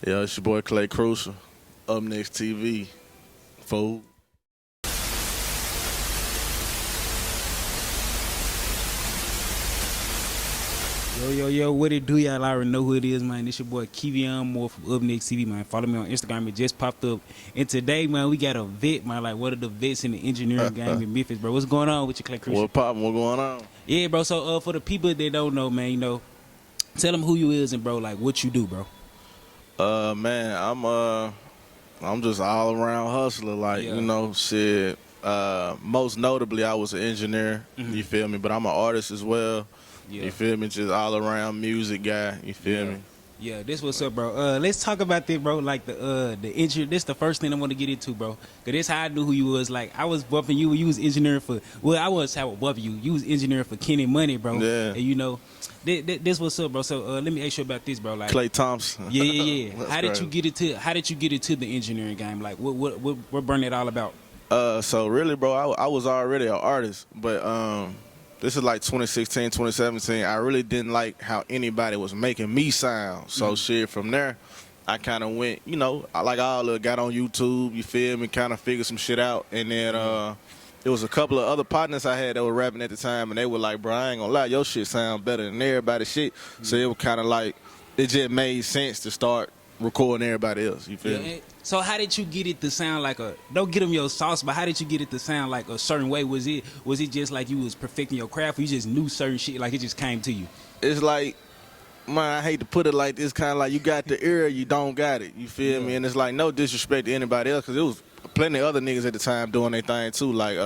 Yeah, it's your boy Clay Crucial. Up Next TV. Fool. Yo, what it do? Y'all already know who it is, man. This your boy Kevion Moore from Up Next TV, man. Follow me on Instagram. It just popped up. And today, man, we got a vet, man. Like, one of the vets in the engineering game in Memphis, bro. What's going on with you, Clay Crucial? What poppin'? What going on? Yeah, bro. So, for the people that don't know, man, tell them who you is and, bro, like, what you do, bro. Man, I'm just all around hustler. Like, shit. Most notably, I was an engineer. You feel me? But I'm an artist as well. Yeah. You feel me? Just all around music guy. You feel me? Yeah, this what's up, bro. Let's talk about this, bro. Like the engineer. This the first thing I want to get into, bro. Cause this how I knew who you was. Like I was bumping you. You was engineering for. Well, I was how bumping you. You was engineering for Kenny Money, bro. Yeah. And this what's up, bro. So let me ask you about this, bro. Like Clay Thompson. Yeah. How did crazy. you get into? How did you get into the engineering game? Like what burned it all about? So really, bro, I was already an artist, but this is like 2016, 2017. I really didn't like how anybody was making me sound. So shit, from there, I kind of went, I like all got on YouTube, you feel me, kind of figured some shit out. And then there was a couple of other partners I had that were rapping at the time, and they were like, bro, I ain't gonna lie, your shit sound better than everybody's shit. So it was kind of like, it just made sense to start recording everybody else, you feel me? So how did you get it to sound like don't get them your sauce, but how did you get it to sound like a certain way? Was it just like you was perfecting your craft, or you just knew certain shit, like it just came to you? It's like, man, I hate to put it like this, kind of like you got the ear, you don't got it, you feel me? And it's like no disrespect to anybody else, because it was plenty of other niggas at the time doing their thing too, like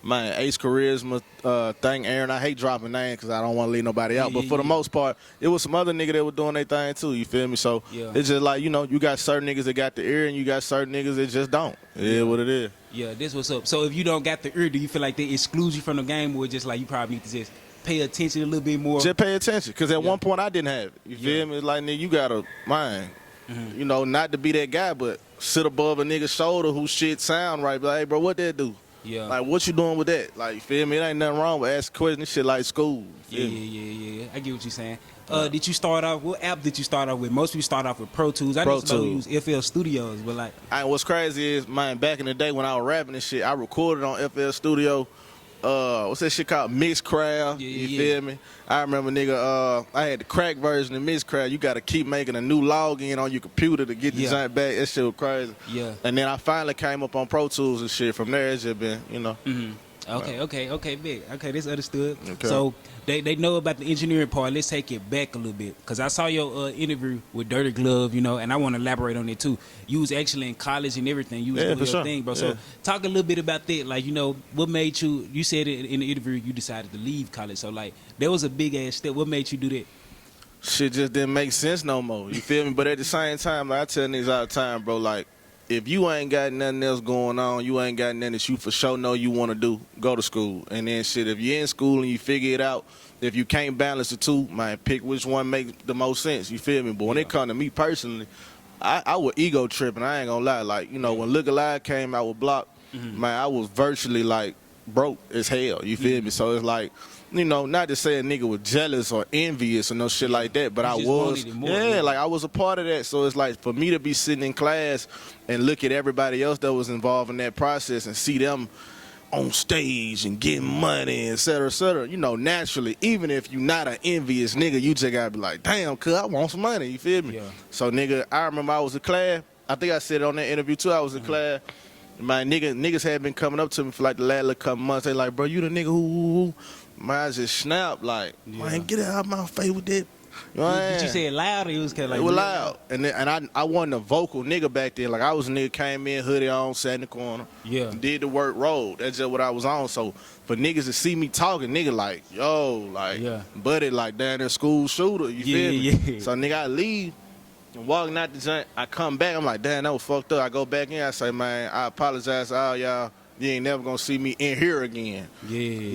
man, Ace Charisma, thing, Aaron. I hate dropping names because I don't want to leave nobody out. But for the most part, it was some other nigga that were doing their thing too. You feel me? So it's just like, you got certain niggas that got the ear and you got certain niggas that just don't. It is what it is. Yeah, this what's up. So if you don't got the ear, do you feel like they exclude you from the game, or just like you probably need to just pay attention a little bit more? Just pay attention, because at one point I didn't have it. You feel me? It's like, nigga, you got to mind. Not to be that guy, but sit above a nigga's shoulder who shit sound right. But like, hey, bro, what that do? Yeah. Like, what you doing with that? Like, you feel me? It ain't nothing wrong with asking questions. This shit like school. Yeah. I get what you're saying. Did you start off, what app did you start off with? Most people start off with Pro Tools. I know somebody who use FL Studios, but like. What's crazy is, man, back in the day when I was rapping and shit, I recorded on FL Studio. What's that shit called? Mixcraft. You feel me? I remember, nigga, I had the crack version of Mixcraft. You got to keep making a new login on your computer to get the junk back. That shit was crazy. Yeah. And then I finally came up on Pro Tools and shit. From there, it's just been, Okay, big. Okay, this understood. Okay. So they know about the engineering part. Let's take it back a little bit, because I saw your interview with Dirty Glove, and I want to elaborate on it too. You was actually in college and everything. You was doing your thing, bro. So talk a little bit about that. Like, what made you said it in the interview you decided to leave college. So like, that was a big ass step. What made you do that? Shit just didn't make sense no more. You feel me? But at the same time, like I tell niggas all the time, bro, like, if you ain't got nothing else going on, you ain't got nothing that you for sure know you want to do, go to school. And then shit, if you're in school and you figure it out, if you can't balance the two, man, pick which one makes the most sense. You feel me? But when it come to me personally, I was ego tripping. I ain't gonna lie. Like, when Look Alive came out with Block, man, I was virtually like broke as hell. You feel me? So it's like, not to say a nigga was jealous or envious or no shit like that, but I was. Like I was a part of that. So it's like, for me to be sitting in class and look at everybody else that was involved in that process and see them on stage and getting money, et cetera, naturally, even if you not an envious nigga, you just gotta be like, damn, cuz I want some money, you feel me? Yeah. So nigga, I remember I was in class. I think I said it on that interview too, I was in class. My niggas had been coming up to me for like the last couple months. They like, bro, you the nigga who. Mine just snapped like, man, get out of my face with that. Did you say it loud, or it was kind of like? It was loud, and I wasn't a vocal nigga back then. Like, I was a nigga came in, hoodie on, sat in the corner, did the work, rolled. That's just what I was on. So for niggas to see me talking, nigga like, yo, like, buddy, like down there school shooter, you feel me? So nigga, I leave and walking out the joint, I come back, I'm like, damn, that was fucked up. I go back in, I say, man, I apologize to all y'all. You ain't never gonna see me in here again.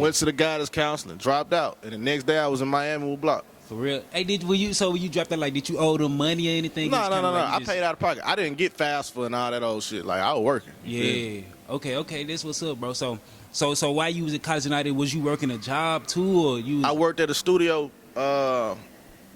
Went to the guidance counseling, dropped out, and the next day I was in Miami with Block. For real? Hey, when you dropped that, like, did you owe them money or anything? No. I paid out of pocket. I didn't get FAFSA and all that old shit. Like, I was working. Yeah. Okay. This what's up, bro. So while you was at College United, was you working a job too, or you? I worked at a studio.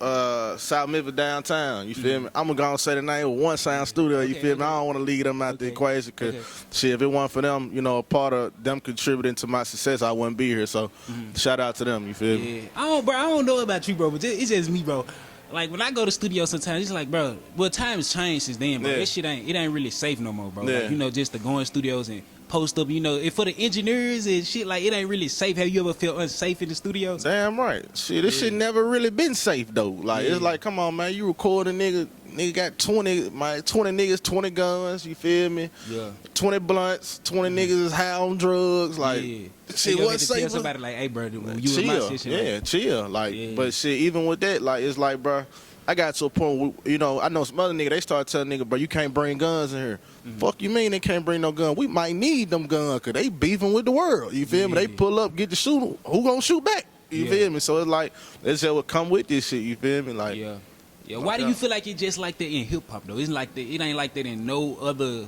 South Memphis downtown. You feel me? I'm gonna go and say the name of One Sound Studio. You feel me? I don't want to leave them out the equation because shit, if it wasn't for them, you know, a part of them contributing to my success, I wouldn't be here. So shout out to them. You feel me? I don't know about you, bro, but it's just me, bro. Like when I go to studio sometimes, it's like, bro, well, times changed since then, bro. This shit ain't really safe no more, bro. Like, you know, just to go in studios and post up, you know, if for the engineers and shit, like it ain't really safe. Have you ever felt unsafe in the studios? Damn right. Shit, this shit never really been safe though. Like it's like, come on, man, you record a nigga got 20 niggas, 20 guns. You feel me? Yeah. 20 blunts, 20 niggas is high on drugs. Like shit, what's safe? Tell somebody like, hey, bro, when you chill, in my session, like, chill. Like, but shit, even with that, like it's like, bro. I got to a point where, you know, I know some other nigga, they start telling nigga, bro, you can't bring guns in here. Fuck you mean they can't bring no gun? We might need them guns because they beefing with the world. You feel me? They pull up, get the shooter. Who gonna shoot back? You feel me? So it's like, that's what come with this shit. You feel me? Like, Why do you feel like it's just like that in hip hop though? It ain't like that in no other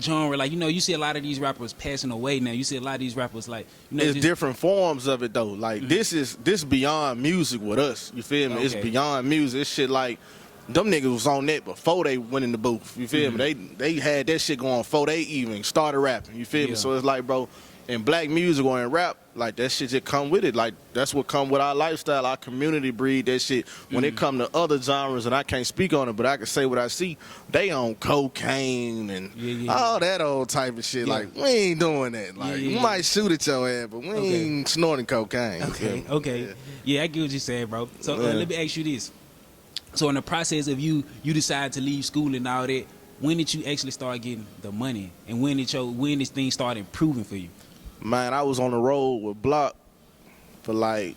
genre. Like, you know, you see a lot of these rappers passing away now. You see a lot of these rappers like, you know, it's different forms of it though. Like this beyond music with us. You feel me? It's beyond music. It's shit like them niggas was on that before they went in the booth. You feel me? They had that shit going before they even started rapping. You feel me? So it's like, bro, in black music or in rap, like that shit just come with it. Like that's what come with our lifestyle, our community breed that shit. When it come to other genres, and I can't speak on it, but I can say what I see, they on cocaine and all that old type of shit. Like we ain't doing that. Like we might shoot at your ass, but we ain't snorting cocaine. Yeah, I get what you're saying, bro. So let me ask you this. So in the process of you decide to leave school and all that, when did you actually start getting the money, and when this thing started improving for you? Man, I was on the road with Block for like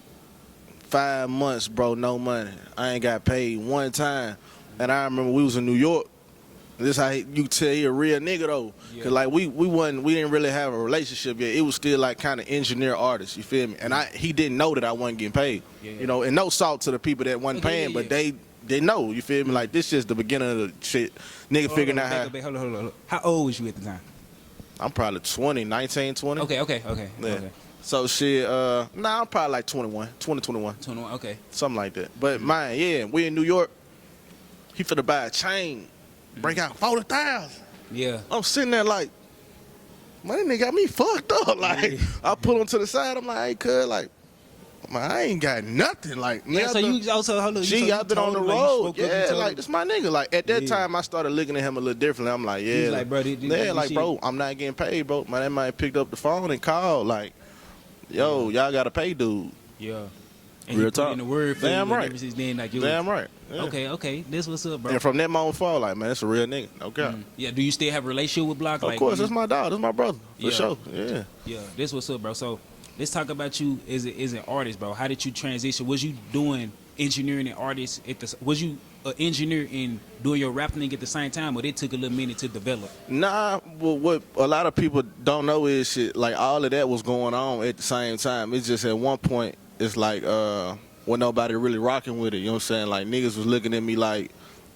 5 months, bro, no money. I ain't got paid one time. And I remember we was in New York. This how you tell he a real nigga though. Cause like we didn't really have a relationship yet. It was still like kind of engineer artist, you feel me? And he didn't know that I wasn't getting paid. You know, and no salt to the people that wasn't paying, but they know, you feel me? Like this is the beginning of the shit. Nigga figuring out how. Hold on. How old was you at the time? I'm probably 19, 20. Okay. So shit, I'm probably like 21. 21, okay. Something like that. But man, we in New York. He finna buy a chain, break out 40,000. Yeah. I'm sitting there like, man, that nigga got me fucked up. Like, I pull him to the side. I'm like, hey, cuz, like, man, I ain't got nothing. Like, man, so you also, hold on. I've been on the road. Like, this my nigga. Like, at that time, I started looking at him a little differently. I'm like, He's like, bro, bro, I'm not getting paid, bro. Man, that man picked up the phone and called, like, yo, y'all gotta pay, dude. Yeah. And real you talk. Put in the word for damn you right. Ever since then, like, damn right. Yeah. Okay. This what's up, bro. And from that moment forward, like, man, that's a real nigga. Okay. Yeah. Do you still have a relationship with Block? Of course, that's my dog. That's my brother. For sure. Yeah. Yeah. This what's up, bro. So let's talk about you as an artist, bro. How did you transition? Was you doing engineering and artists was you an engineer and doing your rap thing at the same time, or it took a little minute to develop? Nah, well, what a lot of people don't know is shit, like all of that was going on at the same time. It's just at one point, it's like when nobody really rocking with it, you know what I'm saying? Like niggas was looking at me like,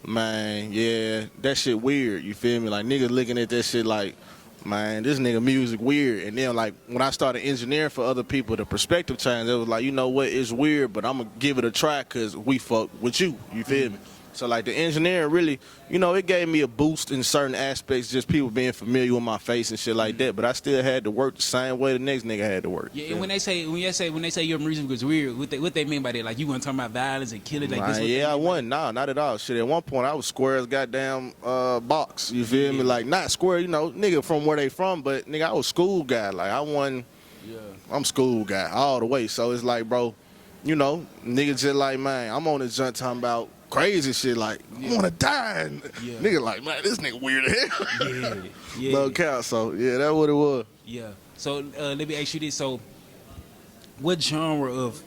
man, yeah, that shit weird, you feel me? Like niggas looking at that shit like, man, this nigga music weird. And then like when I started engineering for other people, the perspective changed. It was like, you know what, it's weird, but I'm gonna give it a try because we fuck with you feel me? So like the engineering really, you know, it gave me a boost in certain aspects, just people being familiar with my face and shit like that. But I still had to work the same way the next nigga had to work. Yeah, and when they say your music was weird, what they mean by that? Like you weren't talking about violence and killing like this? Yeah, I wasn't. Nah, not at all. Shit, at one point I was square as goddamn box. You feel me? Like not square, you know, nigga from where they from, but nigga I was school guy. Like I wasn't. Yeah. I'm school guy all the way. So it's like, bro, you know, niggas just like, man, I'm on this junk talking about crazy shit like I wanna die and nigga like, man, this nigga weird as hell. No count. So yeah, that's what it was. Yeah. So let me ask you this. So what genre of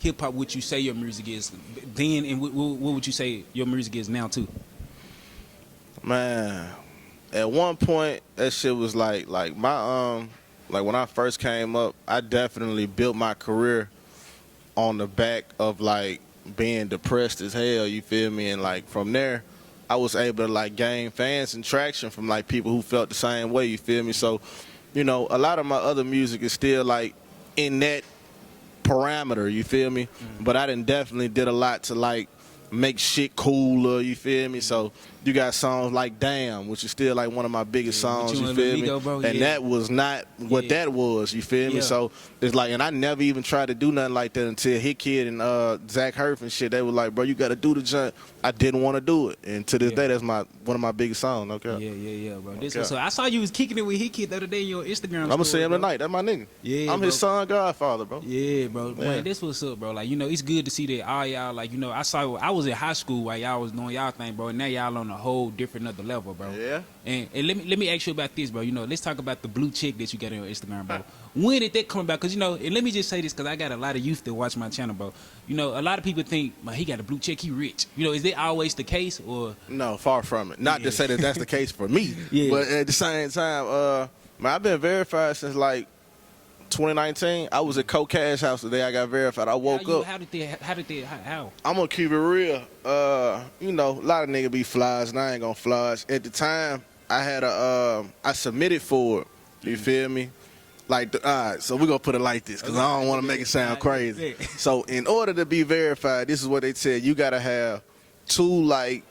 hip hop would you say your music is then, and what would you say your music is now too? Man, at one point that shit was like my like when I first came up, I definitely built my career on the back of like being depressed as hell, you feel me? And like from there, I was able to like gain fans and traction from like people who felt the same way, you feel me? So, you know, a lot of my other music is still like in that parameter, you feel me? But I definitely did a lot to like make shit cooler, you feel me? So you got songs like Damn, which is still like one of my biggest songs, you feel me? Bro, and that was not what that was, you feel me? So it's like, and I never even tried to do nothing like that until Hit Kid and Zach Hurf and shit. They were like, bro, you got to do the jump. I didn't want to do it. And to this day, that's one of my biggest songs, okay? Yeah, bro. This was, so I saw you was kicking it with Hit Kid the other day in your Instagram I'm going to see him tonight. That's my nigga. Yeah, I'm his son, godfather, bro. Yeah, bro. Man, this what's up, bro. Like, you know, it's good to see that all y'all, like, you know, I was in high school while y'all was doing y'all thing, bro, and now y'all on a whole different other level, bro. Yeah. And let me ask you about this, bro. You know, let's talk about the blue check that you got on your Instagram, bro. When did that come about? Because, you know, and let me just say this, because I got a lot of youth that watch my channel, bro. You know, a lot of people think, man, he got a blue check, he rich. You know, is that always the case, or? No, far from it. Not to say that that's the case for me, but at the same time, man, I've been verified since like 2019. I was at Co-Cash House the day I got verified. I woke up. How did they? I'm gonna keep it real. You know, a lot of niggas be flies, and I ain't gonna flies. At the time, I had I submitted for it. You feel me? Like, all right, so we're gonna put it like this, because I don't want to make it sound crazy. So in order to be verified, this is what they tell you: gotta have 2 like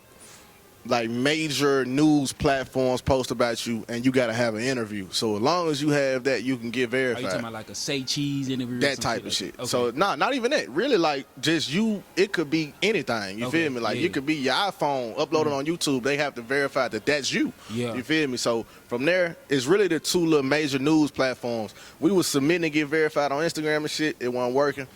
major news platforms post about you, and you got to have an interview. So as long as you have that, you can get verified. Are you talking about like a Say Cheese interview? That type of shit. Okay. So not even that. Really, like, just you. It could be anything. You feel me? Like, you could be your iPhone uploaded on YouTube. They have to verify that that's you. Yeah. You feel me? So from there, it's really the 2 little major news platforms. We was submitting to get verified on Instagram and shit. It wasn't working.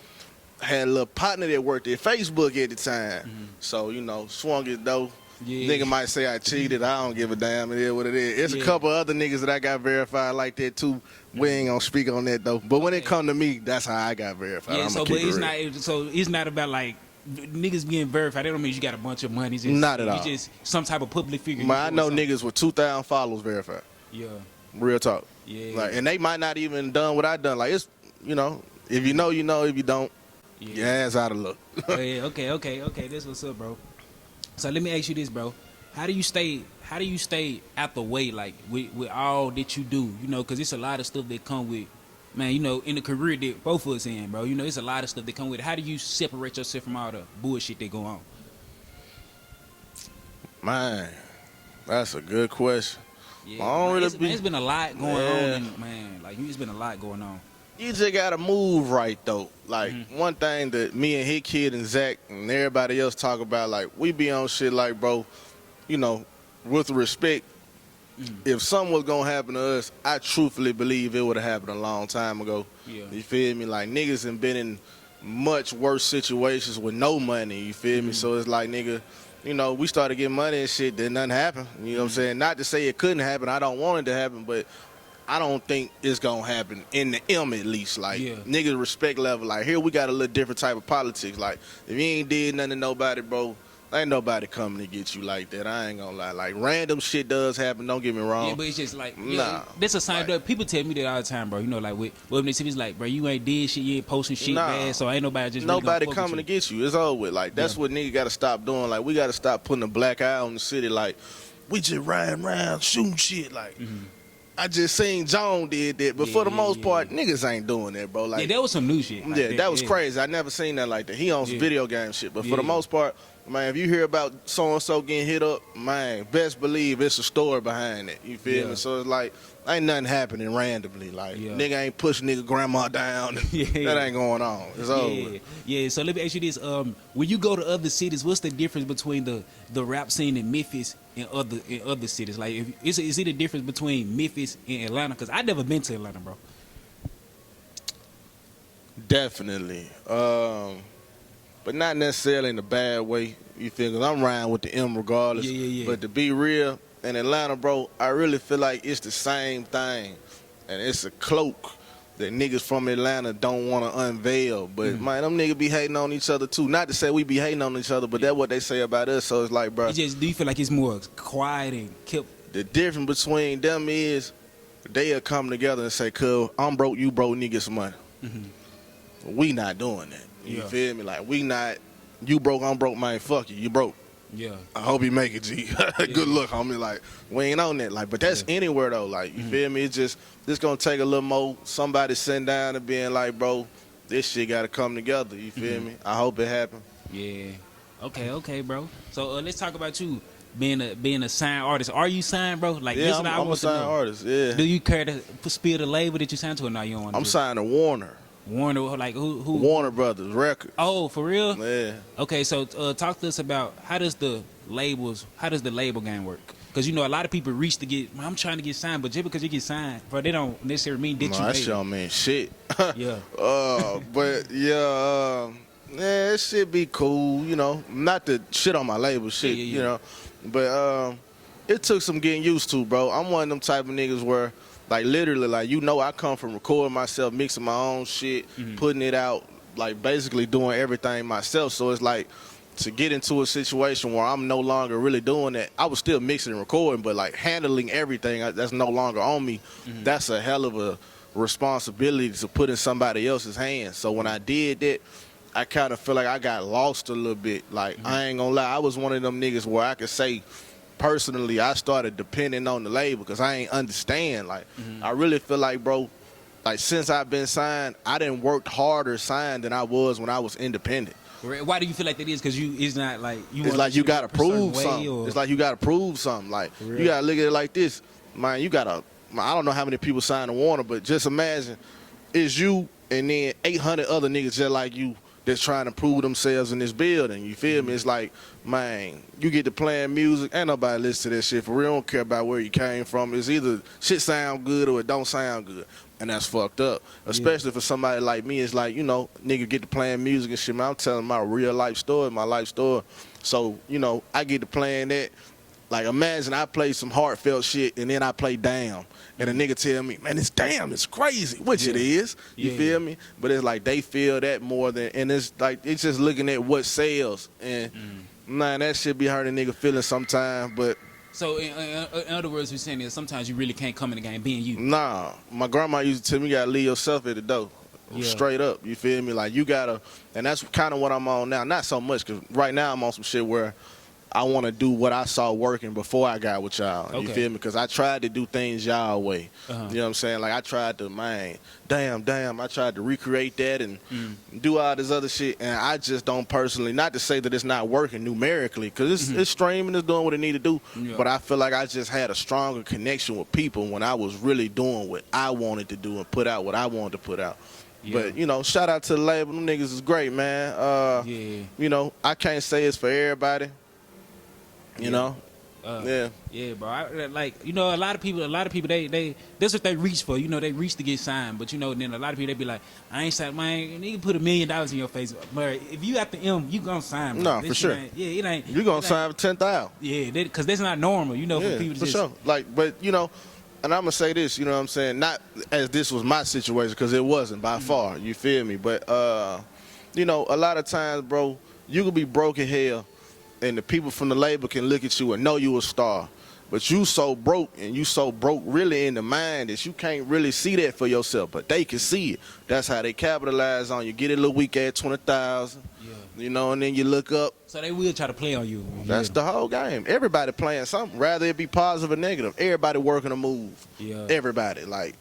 Had a little partner that worked at Facebook at the time. So, you know, swung it though. Yeah. Nigga might say I cheated. I don't give a damn. It is what it is. It's a couple other niggas that I got verified like that too. We ain't gonna speak on that though. But when it come to me, that's how I got verified. Yeah. So, but it's not about like niggas being verified. That don't mean you got a bunch of money. Just, not at all. You just some type of public figure. Man, I know niggas with 2,000 followers verified. Yeah. Real talk. Yeah. Like, and they might not even done what I done. Like, it's, you know, if you know, you know. If you don't, your ass out of luck. Yeah. Okay. That's what's up, bro. So let me ask you this, bro. How do you stay out the way, like with all that you do? You know, because it's a lot of stuff that come with, man. You know, in the career that both of us in, bro. You know, it's a lot of stuff that come with it. How do you separate yourself from all the bullshit that go on? Man, that's a good question. Yeah, it's been a lot going on, and, man. Like, it's been a lot going on. You just gotta move right though. Like, one thing that me and Hit Kid and Zach and everybody else talk about, like, we be on shit like, bro, you know, with respect, if something was gonna happen to us, I truthfully believe it would have happened a long time ago. Yeah. You feel me? Like, niggas have been in much worse situations with no money, you feel me? So it's like, nigga, you know, we started getting money and shit, then nothing happened. You know what I'm saying? Not to say it couldn't happen, I don't want it to happen, but I don't think it's gonna happen in the M at least. Like, niggas respect level. Like, here we got a little different type of politics. Like, if you ain't did nothing to nobody, bro, ain't nobody coming to get you like that. I ain't gonna lie. Like, random shit does happen. Don't get me wrong. Yeah, but it's just like, nah. That's a sign. Like, people tell me that all the time, bro. You know, like with it's like, bro, you ain't did shit, you ain't posting shit, man. So ain't nobody just nobody really coming to get you. It's over with. Like, that's what niggas gotta stop doing. Like, we gotta stop putting a black eye on the city. Like, we just riding around shooting shit. Like. I just seen John did that, but for the most part, niggas ain't doing that, bro. Like, that was some new shit. Like that was crazy. I never seen that like that. He on some video game shit, but for the most part, man, if you hear about so and so getting hit up, man, best believe it's a story behind it. You feel me? So it's like, ain't nothing happening randomly. Like, nigga ain't pushing nigga grandma down. That ain't going on. It's over. Yeah. So let me ask you this: when you go to other cities, what's the difference between the rap scene in Memphis and other cities? Like, is it a difference between Memphis and Atlanta? Because I never been to Atlanta, bro. Definitely. But not necessarily in a bad way. You feel? Because I'm riding with the M regardless. But to be real, in Atlanta, bro, I really feel like it's the same thing. And it's a cloak that niggas from Atlanta don't want to unveil. But, man, them niggas be hating on each other, too. Not to say we be hating on each other, but that's what they say about us. So it's like, bro. Do you feel like it's more quiet and kept? The difference between them is they'll come together and say, cuz, I'm broke, you broke, nigga, get some money. We not doing that. You feel me? Like, we not, you broke, I'm broke, man, fuck you broke. I hope you make it, G. Good luck, homie. Like, we ain't on that. Like, but that's anywhere, though. Like, you feel me? It's gonna take a little more, somebody sitting down and being like, bro, this shit gotta come together. You feel me? I hope it happen. Okay, bro. So let's talk about you being a signed artist. Are you signed, bro? Like, Yeah, this is what I I'm a want to signed know. artist. Yeah, Do you care to spill the label that you signed to, or not? You don't want to? I'm signed to Warner. Warner, like who? Warner Brothers Records. Oh, for real? Yeah. Okay, so talk to us about how does the label game work? Because a lot of people reach to get. I'm trying to get signed, but just because you get signed, bro, they don't necessarily mean that No, you that made shit it. don't mean shit. Yeah. But yeah, it should be cool, Not to shit on my label shit, Yeah. But it took some getting used to, bro. I'm one of them type of niggas where, like, literally, like, I come from recording myself, mixing my own shit, putting it out, like, basically doing everything myself. So it's like, to get into a situation where I'm no longer really doing that, I was still mixing and recording, but like handling everything, that's no longer on me. That's a hell of a responsibility to put in somebody else's hands. So when I did that, I kind of feel like I got lost a little bit. Like, I ain't gonna lie, I was one of them niggas where I could say, personally, I started depending on the label because I ain't understand. Like, I really feel like, bro, like, since I've been signed, I done worked harder signed than I was when I was independent. Why do you feel like that is? Because it's not like you. It's like you gotta prove something. Or... It's like you gotta prove something. Like, you gotta look at it like this, man. You gotta. I don't know how many people signed to Warner, but just imagine, it's you and then 800 other niggas just like you that's trying to prove themselves in this building. You feel me? It's like, man, you get to playing music, ain't nobody listen to that shit for real. Don't care about where you came from. It's either shit sound good or it don't sound good. And that's fucked up. Especially for somebody like me. It's like, nigga get to playing music and shit, man. I'm telling my real life story, my life story. So, I get to playing that. Like, imagine I play some heartfelt shit and then I play Damn. And a nigga tell me, man, it's Damn, it's crazy, which it is. You feel me? But it's like they feel that more than, and it's like, it's just looking at what sells. And, man, that shit be hurting nigga feeling sometimes, but. So, in other words, we're saying is sometimes you really can't come in the game being you. Nah, my grandma used to tell me you gotta leave yourself at the door. Straight up, you feel me? Like, you gotta, and that's kind of what I'm on now. Not so much, because right now I'm on some shit where I want to do what I saw working before I got with y'all. Okay. You feel me? Because I tried to do things y'all way. You know what I'm saying? Like, I tried to, damn, I tried to recreate that and do all this other shit. And I just don't personally, not to say that it's not working numerically, because it's streaming, it's doing what it need to do. Yeah. But I feel like I just had a stronger connection with people when I was really doing what I wanted to do and put out what I wanted to put out. Yeah. But, shout out to the label. Them niggas is great, man. I can't say it's for everybody. You know? Yeah, bro. A lot of people, they that's what they reach for. They reach to get signed. But, then a lot of people, they be like, I ain't signed, man. Nigga put $1 million in your face. But if you at the M, you gonna sign, bro. No, for sure. It ain't. You gonna sign for 10,000. Yeah, because that's not normal, for people to for just. Sure. Like, but, and I'm gonna say this, you know what I'm saying? Not as this was my situation, because it wasn't by far. You feel me? But, a lot of times, bro, you could be broke in hell. And the people from the label can look at you and know you a star. But you so broke, and you so broke really in the mind that you can't really see that for yourself. But they can see it. That's how they capitalize on you. Get it a little weak at 20,000. Yeah. And then you look up. So they will try to play on you. That's the whole game. Everybody playing something. Rather it be positive or negative. Everybody working a move. Yeah. Everybody. Like,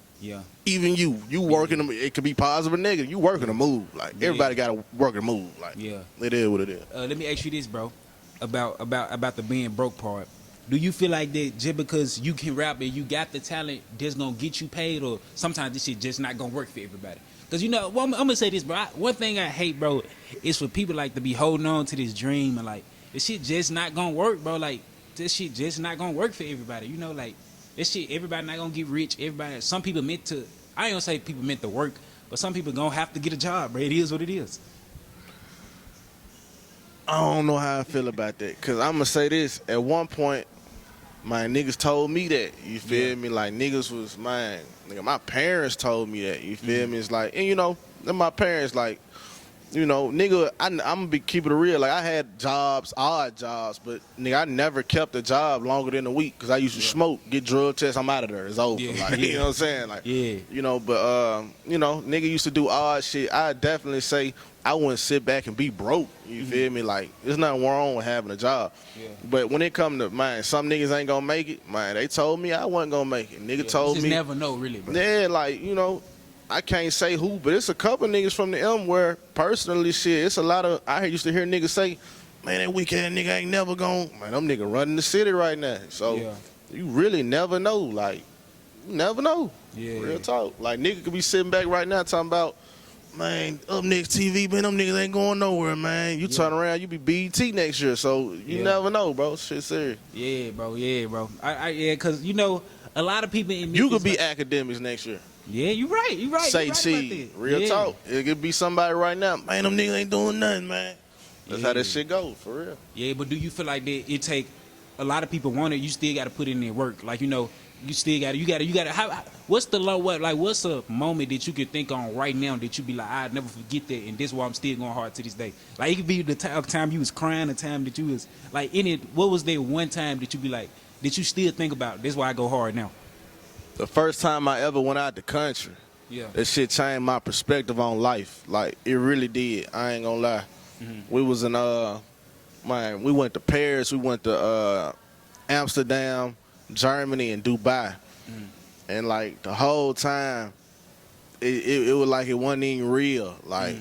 even you working it could be positive or negative. You working a move. Like, everybody got to work a move. Like, it is what it is. Let me ask you this, bro. About the being broke part. Do you feel like that just because you can rap and you got the talent that's gonna get you paid, or sometimes this shit just not gonna work for everybody? Because I'm gonna say this, bro. One thing I hate, bro, is for people like to be holding on to this dream and like this shit just not gonna work, bro. Like, this shit just not gonna work for everybody. Like, this shit, everybody not gonna get rich. Everybody, some people meant to. I ain't gonna say people meant to work, but some people gonna have to get a job, bro. It is what it is. I don't know how I feel about that, because I'm going to say this. At one point, my niggas told me that. You feel me? Like, niggas was, nigga, my parents told me that. You feel me? It's like, and then my parents, like, nigga, I'm going to be keeping it real. Like, I had jobs, odd jobs, but, nigga, I never kept a job longer than a week, because I used to smoke, get drug tests, I'm out of there. It's over. Like, you know what I'm saying? Like, but, nigga used to do odd shit. I definitely say I wouldn't sit back and be broke. You feel me? Like, there's nothing wrong with having a job. Yeah. But when it come to, some niggas ain't gonna make it, they told me I wasn't gonna make it. Nigga told me. You never know, really, bro. Yeah, like, I can't say who, but it's a couple niggas from the M where, personally, shit, it's a lot of, I used to hear niggas say, man, that weak ass nigga ain't never gone. Man, them nigga running the city right now. So you really never know. Like, you never know. Yeah. Real talk. Like, nigga could be sitting back right now talking about, man, up next TV, man, them niggas ain't going nowhere, man. You turn around, you be BET next year. So you never know, bro. Shit serious. Yeah, bro. Yeah, bro. Because, you know, a lot of people in You could be academics next year. Yeah, you right. You right. Say you right cheese. Real talk. It could be somebody right now. Man, them niggas ain't doing nothing, man. That's how that shit go, for real. Yeah, but do you feel like that it take a lot of people want it, you still got to put in their work? Like, you know, you still got to, what's the low, what's a moment that you could think on right now that you be like, I'd never forget that, and this is why I'm still going hard to this day? Like, it could be the time you was crying, the time that you was, like, in it, what was there one time that you be like, that you still think about, this is why I go hard now? The first time I ever went out the country, that shit changed my perspective on life. Like, it really did. I ain't gonna lie. We was in, we went to Paris, we went to Amsterdam, Germany, and Dubai. And, like, the whole time, it was like it wasn't even real. Like,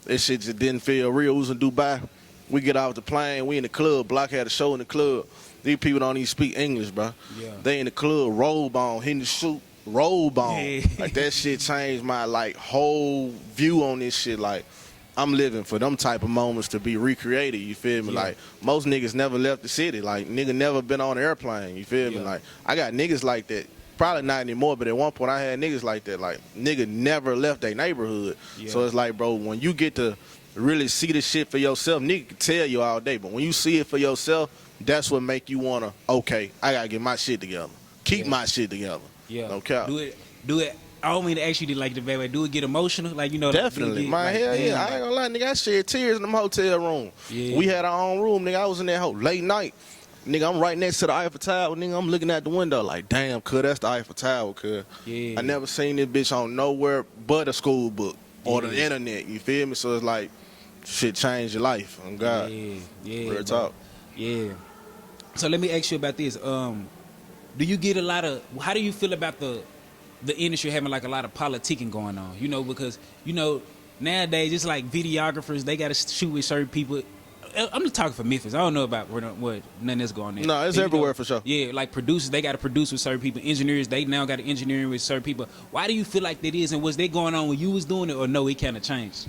this shit just didn't feel real. We was in Dubai. We get off the plane, we in the club. Block had a show in the club. These people don't even speak English, bro. Yeah. They in the club, robe on, hitting the shoot, robe on. Yeah. Like, that shit changed my, like, whole view on this shit. Like, I'm living for them type of moments to be recreated, you feel me? Like, most niggas never left the city. Like, nigga never been on an airplane, you feel me? Like, I got niggas like that. Probably not anymore, but at one point I had niggas like that. Like, nigga never left their neighborhood. So it's like, bro, when you get to really see the shit for yourself, nigga can tell you all day, but when you see it for yourself, that's what make you wanna, okay, I gotta get my shit together. Keep my shit together. Yeah. No cap. Do it. I don't mean to ask you to, like, the bad way. Do it get emotional? Like, you know. Definitely. Like, hell yeah. I ain't gonna lie, nigga. I shed tears in them hotel room. Yeah. We had our own room, nigga. I was in that whole late night. Nigga, I'm right next to the Eiffel Tower. Nigga, I'm looking out the window like, damn, cuz, that's the Eiffel Tower, cuz. Yeah. I never seen this bitch on nowhere but a school book or the internet, you feel me? So it's like, shit changed your life, on God. Yeah. Real talk. Yeah. So let me ask you about this. Do you get a lot of, how do you feel about the industry having, like, a lot of politicking going on? You know, because, you know, nowadays it's like videographers, they got to shoot with certain people. I'm just talking for Memphis. I don't know about what nothing else going on. No, it's everywhere for sure. Yeah, like producers, they got to produce with certain people. Engineers, they now got to engineering with certain people. Why do you feel like that is, and was that going on when you was doing it, or no, it kind of changed?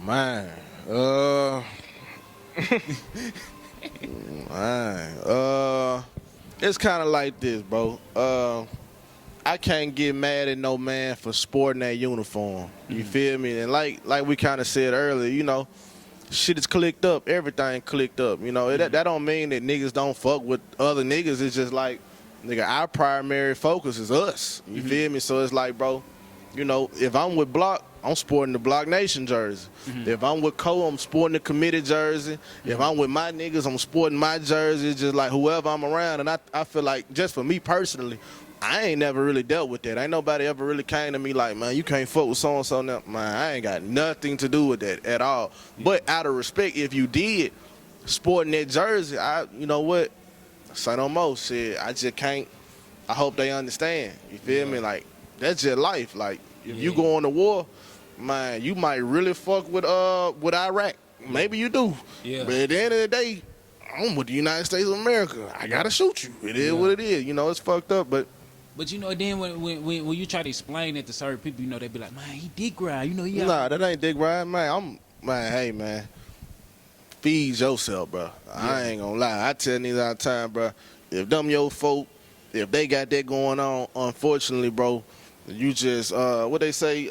Man, it's kind of like this, bro. I can't get mad at no man for sporting that uniform. You feel me? And like we kind of said earlier, you know, shit is clicked up. Everything clicked up. You know, that don't mean that niggas don't fuck with other niggas. It's just like, nigga, our primary focus is us. You feel me? So it's like, bro, you know, if I'm with Block, I'm sporting the Block Nation jersey. If I'm with Cole, I'm sporting the Committed jersey. If I'm with my niggas, I'm sporting my jersey. It's just like whoever I'm around. And I feel like, just for me personally, I ain't never really dealt with that. Ain't nobody ever really came to me like, man, you can't fuck with so-and-so now. Man, I ain't got nothing to do with that at all. But out of respect, if you did sporting that jersey, you know what? Say no more. Shit, I just can't. I hope they understand. You feel me? Like, that's just life. Like, if you go on to war, man, you might really fuck with Iraq. Maybe you do. Yeah. But at the end of the day, I'm with the United States of America. I gotta shoot you. It is what it is. You know, it's fucked up, but you know, then when you try to explain it to certain people, you know, they be like, man, he dick grind. You know, Nah, that ain't dick grind, man. Hey, man, feed yourself, bro. I ain't gonna lie. I tell niggas all the time, bro, if them your folk, if they got that going on, unfortunately, bro, you just, what they say,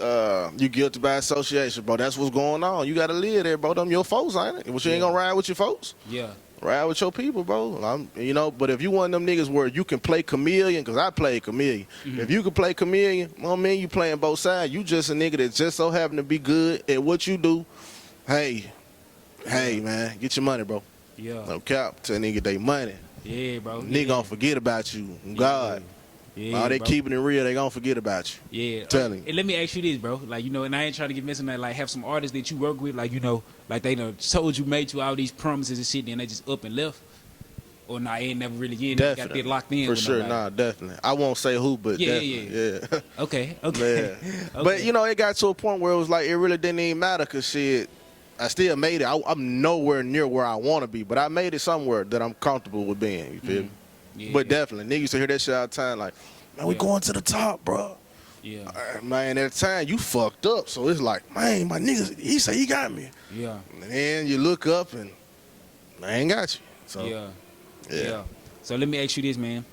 you guilty by association, bro. That's what's going on. You gotta live there, bro. Them your folks, ain't it? But you ain't gonna ride with your folks. Yeah. Ride with your people, bro. You know, but if you one of them niggas where you can play chameleon, because I play chameleon. If you can play chameleon, I mean, you playing both sides. You just a nigga that just so happen to be good at what you do. Hey, man, get your money, bro. Yeah. No cap. Tell nigga they money. Yeah, bro. Nigga gonna forget about you. God. Yeah, they keeping it real, they gonna forget about you. Yeah. Tell him. And let me ask you this, bro. Like, you know, and I ain't trying to get messing that, like, have some artists that you work with, like, you know, like they done told you, made you all these promises and shit, then they just up and left. Or nah, ain't never really in. Got that locked in. For sure, nah, definitely. I won't say who, but definitely. Yeah. Okay. Yeah. Okay. But, you know, it got to a point where it was like, it really didn't even matter, because shit, I still made it. I'm nowhere near where I want to be, but I made it somewhere that I'm comfortable with being. You feel me? Yeah, But definitely, niggas used to hear that shit all the time. Like, man, we going to the top, bro. Yeah. Man, at the time, you fucked up. So it's like, man, my niggas, he say he got me. Yeah. And then you look up and I ain't got you. So Yeah. So let me ask you this, man.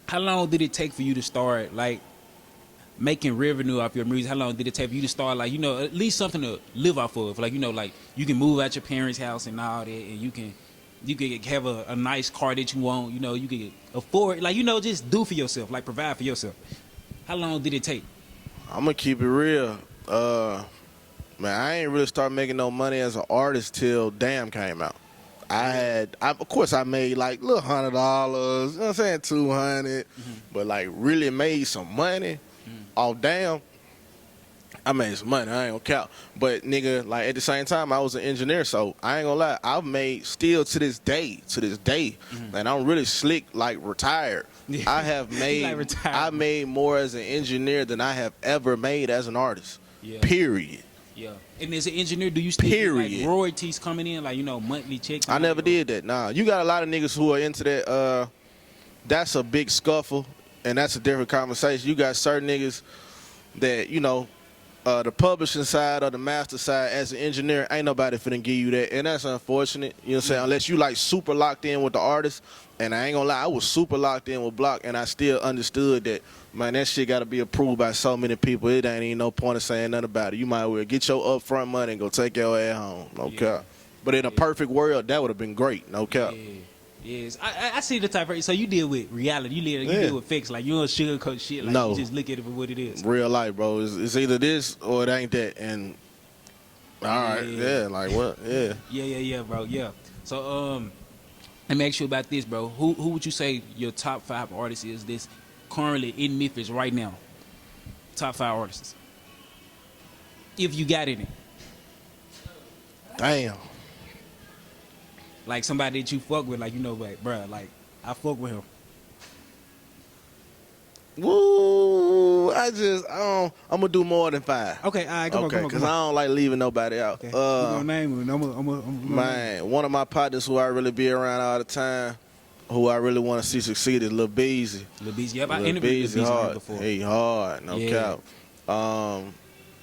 How long did it take for you to start, like, making revenue off your music? How long did it take for you to start, like, you know, at least something to live off of? Like, you know, like, you can move out your parents' house and all that, and you can have a nice car that you want, you know, you can afford, like, you know, just do for yourself, like, provide for yourself. How long did it take? I'm going to keep it real. Man, I ain't really start making no money as an artist till Damn came out. Of course, I made like little $100, you know what I'm saying, 200, but like really made some money off Damn. I made some money, I ain't gonna count. But nigga, like at the same time, I was an engineer, so I ain't gonna lie, I've made still to this day, and I'm really slick, like retired. I have made, like I made more as an engineer than I have ever made as an artist. Yeah. Period. Yeah. And as an engineer, do you still get like royalties coming in, like, you know, monthly checks? I never did that. Nah, you got a lot of niggas who are into that. That's a big scuffle, and that's a different conversation. You got certain niggas that, you know, the publishing side or the master side, as an engineer, ain't nobody finna give you that, and that's unfortunate. You know what I'm saying? Unless you like super locked in with the artist, and I ain't gonna lie, I was super locked in with Block, and I still understood that, man, that shit gotta be approved by so many people. It ain't even no point of saying nothing about it. You might as well get your upfront money and go take your ass home. No cap. But in a perfect world, that would have been great. No cap. Yes, I see the type of, so you deal with reality, you deal with facts, like you don't sugarcoat shit, like you just look at it for what it is. Real life, bro. It's either this or it ain't that, and all right, like what? Yeah, bro, yeah. So let me ask you about this, bro. Who would you say your top 5 artists is this currently in Memphis right now? Top 5 artists, if you got any. Damn. Like somebody that you fuck with, like, you know, like, bruh, like, I fuck with him. Woo! I'm gonna do more than 5. Okay, all right, come on. Because I don't like leaving nobody out. Okay. You gonna name him? Man, one of my partners who I really be around all the time, who I really want to see succeed is Lil Beezy. Lil Beezy, yep, I interviewed Lil Beezy before. He hard, no cap.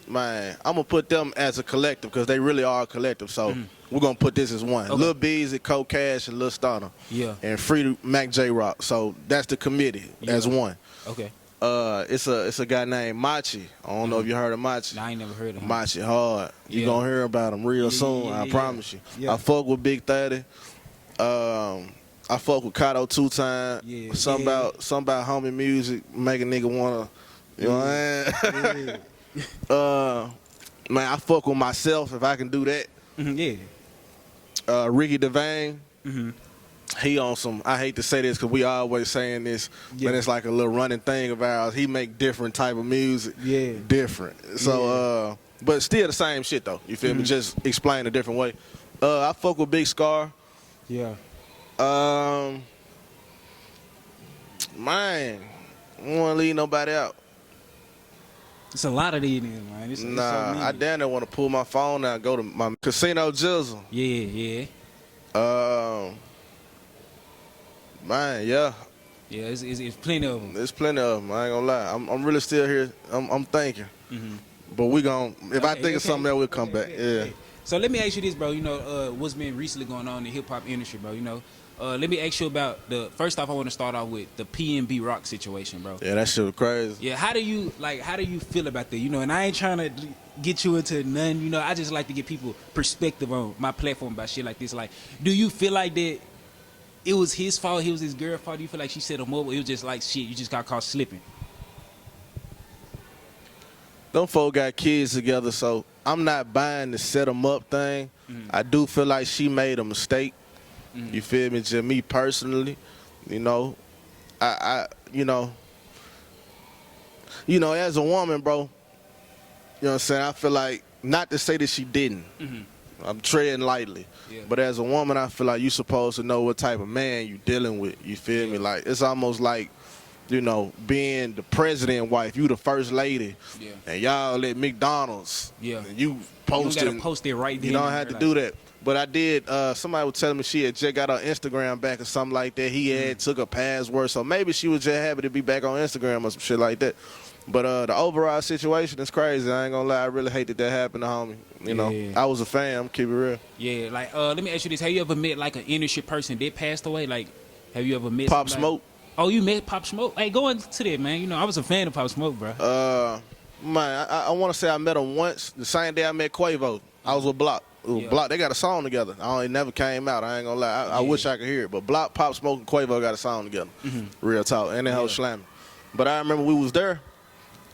Man, I'm gonna put them as a collective because they really are a collective. So we're gonna put this as one. Okay. Lil Beezy, Cold Cash, and Lil Stunner. Yeah. And Free Mac J Rock. So that's the committee as one. Okay. It's a guy named Machi. I don't know if you heard of Machi. Nah, I ain't never heard of him. Machi hard. You gonna hear about him real soon. I promise you. Yeah. I fuck with Big 30. I fuck with Kato 2 Time. Yeah. Something about homie music make a nigga wanna, you know what I mean? Man, I fuck with myself if I can do that. Ricky Devane. He on some, I hate to say this because we always saying this, but it's like a little running thing of ours. He make different type of music. Yeah. Different. So, but still the same shit though. You feel me? Just explain a different way. I fuck with Big Scar. Yeah. Man, I don't want to leave nobody out. It's a lot of these niggas, man. It's so I damn near want to pull my phone out and go to my Casino Jizzle. Yeah. Man, yeah. Yeah, it's plenty of them. There's plenty of them. I ain't gonna lie. I'm really still here. I'm thinking. But we gon' if I think of something else, we'll come back. Yeah. So let me ask you this, bro. You know, what's been recently going on in the hip hop industry, bro? You know, let me ask you about first off, I want to start off with the PNB Rock situation, bro. Yeah, that shit was crazy. Yeah, how do you feel about that? You know, and I ain't trying to get you into none. You know, I just like to get people perspective on my platform about shit like this. Like, do you feel like that it was his fault? It was his girl's fault? Do you feel like she set him up? Or it was just like shit, you just got caught slipping? Them folk got kids together, so I'm not buying the set them up thing. I do feel like she made a mistake. You feel me? Just me personally, you know, you know, as a woman, bro, you know what I'm saying? I feel like, not to say that she didn't. I'm treading lightly. Yeah. But as a woman, I feel like you supposed to know what type of man you dealing with. You feel me? Like, it's almost like you know, being the president wife, you the first lady, and y'all at McDonald's, and you posting. You don't gotta post it right there. You don't have to do that. But I did. Somebody was telling me she had just got her Instagram back or something like that. He had took a password, so maybe she was just happy to be back on Instagram or some shit like that. But the overall situation is crazy. I ain't gonna lie. I really hate that happened to homie. You know, I was a fan. Keep it real. Yeah, like let me ask you this: have you ever met like an industry person that passed away? Like, have you ever met Pop somebody? Smoke? Oh, you met Pop Smoke? Hey, go into that, man. You know, I was a fan of Pop Smoke, bro. Man, I want to say I met him once. The same day I met Quavo. I was with Block. Block, they got a song together. It never came out. I ain't gonna lie. I wish I could hear it. But Block, Pop Smoke, and Quavo got a song together. Real talk. And they whole slamming. But I remember we was there,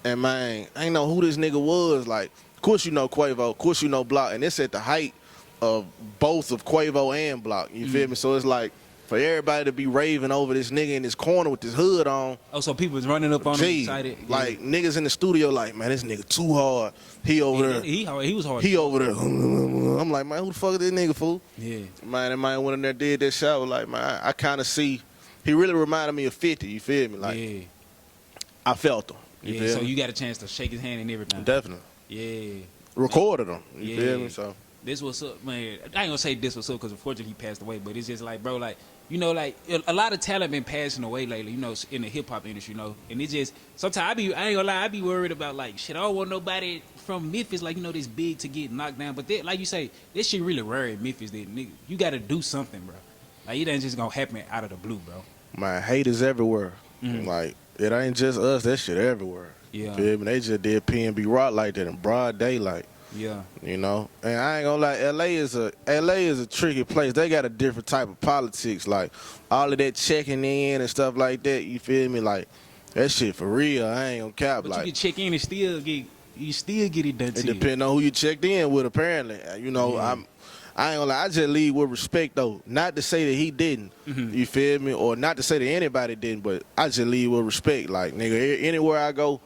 and man, I ain't know who this nigga was. Like, of course you know Quavo, of course you know Block, and it's at the height of both of Quavo and Block. You feel me? So it's like, for everybody to be raving over this nigga in this corner with this hood on. Oh, so people was running up on him excited. Like niggas in the studio like, man, this nigga too hard. He over there. He was hard. He over there. I'm like, man, who the fuck is this nigga, fool? Yeah. Man, that man went in there, did that shot. Like, man, I kind of see. He really reminded me of 50. You feel me? Like, I felt him. You feel so me? you got a chance to shake his hand and everything. Definitely. Yeah. Recorded him. You feel me? So. This what's up, man. I ain't gonna say this what's up because unfortunately he passed away, but it's just like, bro, like, you know, like a lot of talent been passing away lately, you know, in the hip hop industry, you know. And it's just sometimes I ain't gonna lie, I be worried about like shit. I don't want nobody from Memphis, like, you know, this big to get knocked down. But like you say, this shit really rare in Memphis. That nigga, you gotta do something, bro. Like it ain't just gonna happen out of the blue, bro. Man, hate is everywhere. Like it ain't just us. That shit everywhere. Yeah. Feel me? They just did PNB Rock like that in broad daylight. Yeah. You know, and I ain't gonna lie, LA is a tricky place. They got a different type of politics, like all of that checking in and stuff like that. You feel me? Like that shit for real. I ain't gonna cap. But like you can check in and still get it done. It depends on who you checked in with. Apparently, you know, I ain't gonna lie. I just lead with respect though. Not to say that he didn't. You feel me? Or not to say that anybody didn't, but I just lead with respect. Like nigga, anywhere I go,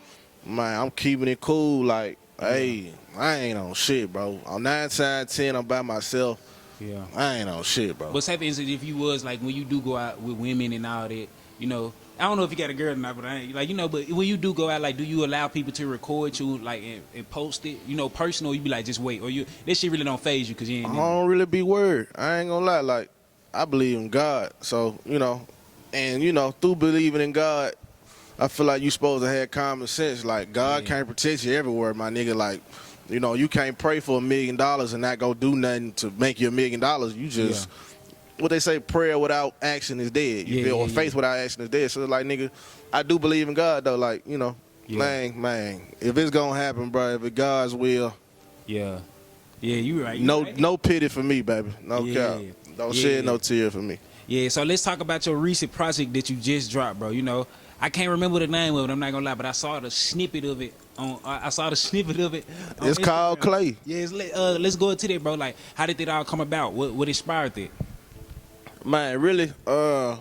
man, I'm keeping it cool. Like, hey. I ain't on shit, bro. On 9 times 10, I'm by myself. Yeah. I ain't on shit, bro. But say for instance, if you was like when you do go out with women and all that, you know, I don't know if you got a girl or not, but I ain't like, you know, but when you do go out, like, do you allow people to record you, like, and post it, you know, personal? You be like, just wait, or this shit really don't phase you because you ain't. I don't really be worried. I ain't gonna lie. Like, I believe in God, so you know, and you know, through believing in God, I feel like you supposed to have common sense. Like, God can't protect you everywhere, my nigga. Like. You know, you can't pray for $1 million and not go do nothing to make you $1 million. You just, what they say, prayer without action is dead. You feel? Or faith without action is dead. So, like, nigga, I do believe in God, though. Like, you know, man, if it's going to happen, bro, if it's God's will. Yeah. Yeah, you right. No pity for me, baby. No cap. Don't shed no tear for me. Yeah, so let's talk about your recent project that you just dropped, bro. You know, I can't remember the name of it. I'm not gonna lie, but I saw the snippet of it on. It's Instagram. Called Clay. Yeah, let's go into that, bro. Like, how did it all come about? What inspired it? Man, really, man,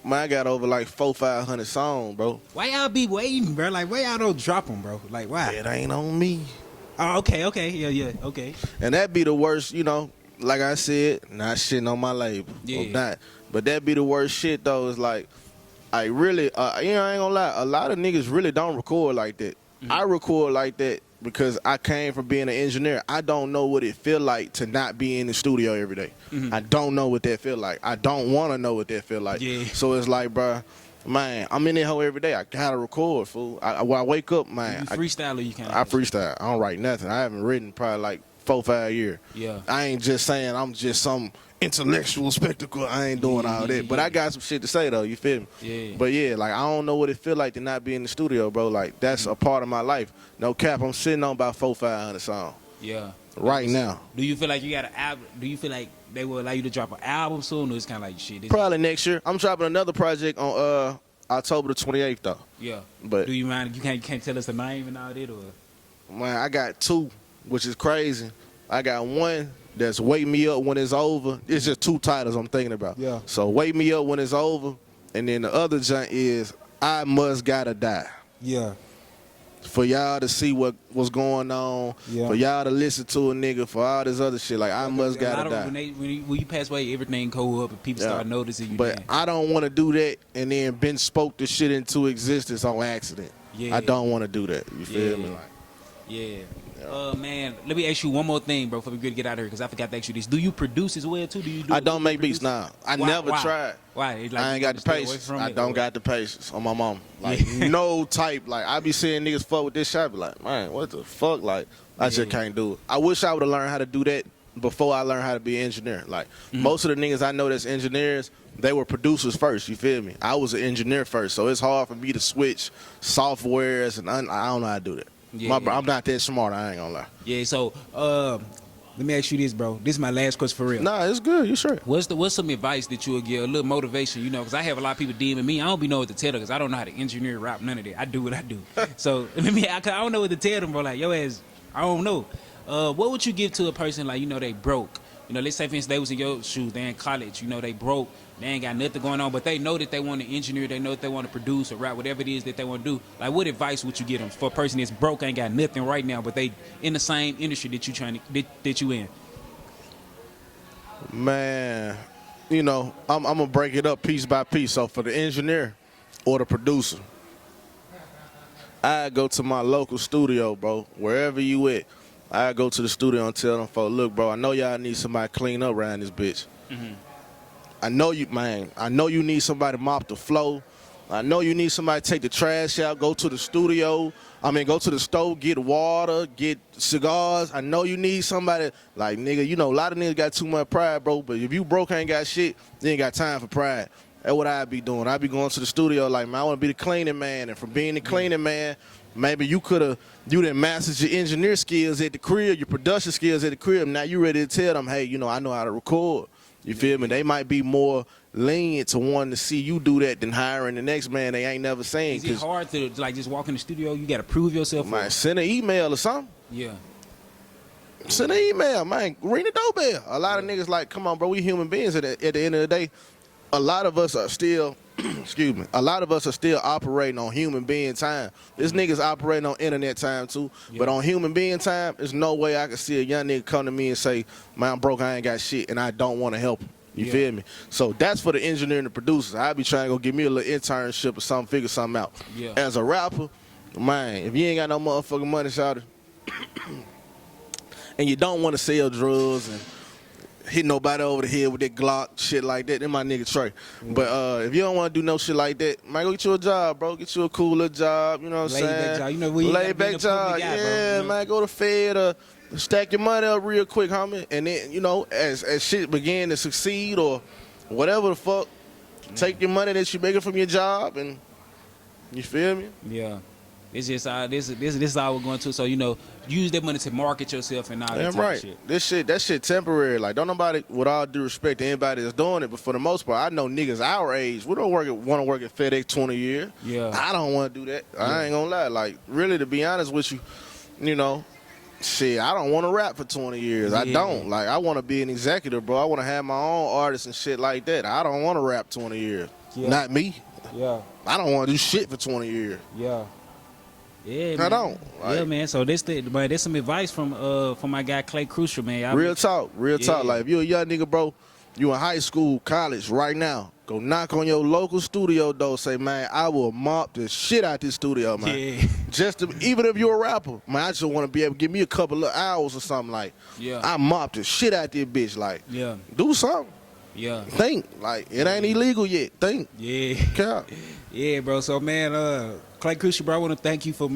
I got over like 400-500 songs, bro. Why y'all be waiting, bro? Like, why y'all don't drop them, bro? Like, why? It ain't on me. Oh, okay, yeah, okay. And that be the worst, you know. Like I said, not shitting on my label. Not. But that be the worst shit, though, is like, I really, you know, I ain't gonna lie, a lot of niggas really don't record like that. I record like that because I came from being an engineer. I don't know what it feel like to not be in the studio every day. I don't know what that feel like. I don't want to know what that feel like. So it's like, bro, man, I'm in there hoe every day. I gotta record, fool. When I wake up, man. You freestyle or you can't? I freestyle. I don't write nothing. I haven't written probably like 4-5 years. Yeah. I ain't just saying I'm just some intellectual spectacle. I ain't doing all that. But I got some shit to say, though. You feel me? Yeah. But, yeah, like, I don't know what it feel like to not be in the studio, bro. Like, that's a part of my life. No cap, I'm sitting on about 400-500 songs. Yeah. Right now. Do you feel like you got an album? Do you feel like they will allow you to drop an album soon, or it's kind of like shit? Probably next year. I'm dropping another project on October the 28th, though. Yeah. But do you mind? You can't tell us the name and all that, or? Man, I got 2, which is crazy. I got one that's Wake Me Up When It's Over. It's just 2 titles I'm thinking about. Yeah. So Wake Me Up When It's Over, and then the other joint is I Must Gotta Die. Yeah. for y'all to see what's going on, for y'all to listen to a nigga, for all this other shit. Like I must gotta die. When you pass away, everything go up and people start noticing you. But I don't want to do that and then Ben spoke the shit into existence on accident. Yeah. I don't want to do that. You feel me? Like, yeah. Man, let me ask you one more thing, bro, before we get out of here, because I forgot to ask you this. Do you produce as well, too? I don't make beats now. I never tried. Why? Like, I ain't got the patience. I don't got the patience on my mom. Like, no type. Like, I be seeing niggas fuck with this shit. I be like, man, what the fuck? Like, I just can't do it. I wish I would have learned how to do that before I learned how to be an engineer. Like, most of the niggas I know that's engineers, they were producers first, you feel me? I was an engineer first, so it's hard for me to switch softwares, and I don't know how to do that. I'm not that smart, I ain't gonna lie. Yeah, so let me ask you this, bro. This is my last question for real. Nah, it's good. You sure? What's some advice that you would give, a little motivation, you know, because I have a lot of people DMing me. I don't be know what to tell them because I don't know how to engineer, rap, none of that. I do what I do. So I don't know what to tell them, bro. Like, yo ass, I don't know. What would you give to a person like, you know, they broke? You know, let's say for instance they was in your shoes, they in college, you know, they broke, they ain't got nothing going on, but they know that they want to engineer, they know that they want to produce or rap, whatever it is that they want to do. Like, what advice would you give them for a person that's broke, ain't got nothing right now, but they in the same industry that you that you in? Man, you know, I'm gonna break it up piece by piece. So for the engineer or the producer, I go to my local studio, bro, wherever you at. I go to the studio and tell them, folks, look, bro, I know y'all need somebody to clean up around this bitch. I know you need somebody to mop the floor. I know you need somebody to take the trash out, go to the go to the stove, get water, get cigars. I know you need somebody, like, nigga, you know, a lot of niggas got too much pride, bro, but if you broke ain't got shit, you ain't got time for pride. That's what I be doing. I be going to the studio like, man, I want to be the cleaning man, and from being the cleaning man, maybe you done mastered your engineer skills at the crib, your production skills at the crib. Now you ready to tell them, hey, you know, I know how to record. You feel me? They might be more lenient to wanting to see you do that than hiring the next man they ain't never seen. Is it hard to like just walk in the studio? You got to prove yourself. Man, send an email or something. Yeah. Send an email, man. Ring the doorbell. A lot of niggas like, come on, bro. We human beings at the end of the day. A lot of us are still, excuse me, a lot of us are still operating on human being time. This nigga's operating on internet time too, but on human being time, there's no way I can see a young nigga come to me and say, man, I'm broke, I ain't got shit, and I don't want to help him. You feel me? So that's for the engineer and the producers. I be trying to go give me a little internship or something, figure something out. Yeah. As a rapper, man, if you ain't got no motherfucking money, shawty, and you don't want to sell drugs and hit nobody over the head with that Glock, shit like that, then my nigga Trey. But if you don't want to do no shit like that, man, go get you a job, bro. Get you a cool little job, you know what I'm saying? Laid back job. You know, laid back job, yeah, bro, you know? man, go to Fed or stack your money up real quick, homie. And then, you know, as shit begin to succeed or whatever the fuck, take your money that you making from your job and, you feel me? Yeah. It's just this is all we're going to. So, you know, use that money to market yourself and all that type of shit. That shit temporary. Like, don't nobody, with all due respect to anybody that's doing it, but for the most part, I know niggas our age, we don't want to work at FedEx 20 years. Yeah. I don't want to do that. Yeah. I ain't gonna lie. Like, really, to be honest with you, you know, shit, I don't want to rap for 20 years. I don't. Like, I want to be an executive, bro. I want to have my own artists and shit like that. I don't want to rap 20 years. Yeah. Not me. Yeah. I don't want to do shit for 20 years. Yeah. Yeah, man. I don't. Like, yeah, man. So there's some advice from my guy Clay Crucial, man. Real talk. Like, if you're a young nigga, bro, you in high school, college right now, go knock on your local studio door. Say, man, I will mop the shit out this studio, man. Yeah. Even if you're a rapper, man, I just want to be able to give me a couple of hours or something. Like, I mop the shit out this bitch. Like, do something. Yeah. Think. Like, it ain't illegal yet. Think. Yeah. Yeah. Yeah, bro. So, man, Clay Krucial, bro, I want to thank you for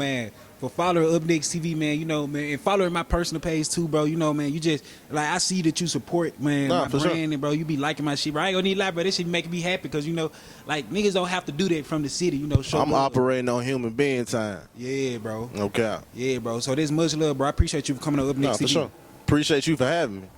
following Up Next TV, man. You know, man, and following my personal page too, bro. You know, man, you just like I see that you support, man, my brand, and bro, you be liking my shit. Bro, I ain't gonna need a lot, bro. This shit making me happy because you know, like niggas don't have to do that from the city. You know, I'm operating on human being time. Yeah, bro. Okay. Yeah, bro. So there's much love, bro. I appreciate you for coming on Up Next TV. For sure. Appreciate you for having me.